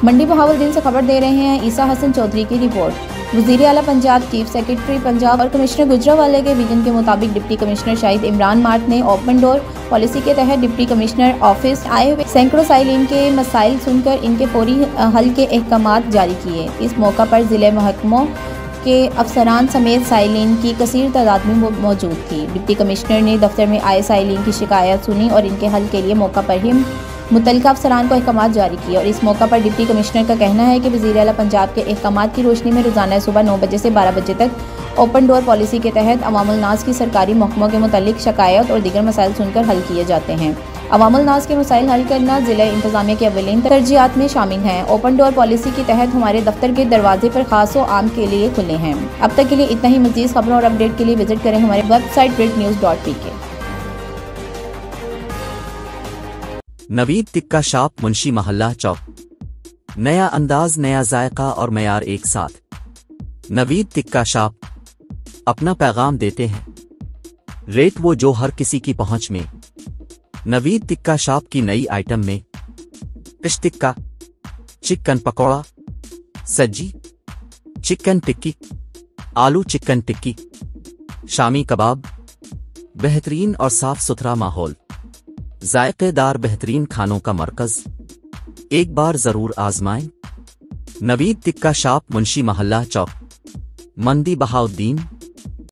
मंडी बहावलदीन से खबर दे रहे हैं ईसा हसन चौधरी की रिपोर्ट। वज़ीर आला पंजाब, चीफ सेक्रेटरी पंजाब और कमिश्नर गुजरावाला के विजन के मुताबिक deputy commissioner Shahid Imran mart ने ओपन डोर पॉलिसी के तहत डिप्टी कमिश्नर ऑफिस आए हुए सैकड़ों साइलिन के मसाइल सुनकर इनके फौरी हल के अहकामात जारी किए। इस मौका पर जिले महकमों के अफसरान समेत साइलिन की कसीर तादाद में मौजूद थी। डिप्टी कमिश्नर ने दफ्तर में आए साइलिन की शिकायत सुनी और इनके हल के लिए मौका पर ही मुतल्लिका अफसरान को अहकामात जारी किए। और इस मौका पर डिप्टी कमिश्नर का कहना है कि वज़ीर आला पंजाब के अहकामात की रोशनी में रोज़ाना सुबह 9 बजे से 12 बजे तक ओपन डोर पॉलिसी के तहत अवामुल नास की सरकारी महकमों के मुतल्लिक शिकायत और दीगर मसाइल सुनकर हल किए जाते हैं। अवामुल नास के मसाइल हल करना जिला इंतजामिया की अव्वलीन तरजीहात में शामिल हैं। ओपन डोर पॉलिसी के तहत हमारे दफ्तर के दरवाजे पर खास व आम के लिए खुले हैं। अब तक के लिए इतना ही। मज़ीद खबरों और अपडेट के लिए विजिट करें हमारे website rednews.pk। Naveed tikka shop, Munshi मोहल्ला चौक। नया अंदाज, नया जायका और मयार एक साथ। नवीद टिक्का शॉप अपना पैगाम देते हैं, रेट वो जो हर किसी की पहुंच में। नवीद टिक्का शॉप की नई आइटम में फिश टिक्का, चिकन पकौड़ा, सज्जी, चिकन टिक्की, आलू चिकन टिक्की, शामी कबाब, बेहतरीन और साफ सुथरा माहौल, जायकेदार बेहतरीन खानों का मरकज। एक बार जरूर आजमाएं। नवीद टिक्का शॉप, मुंशी मोहल्ला चौक, मंडी बहाउद्दीन।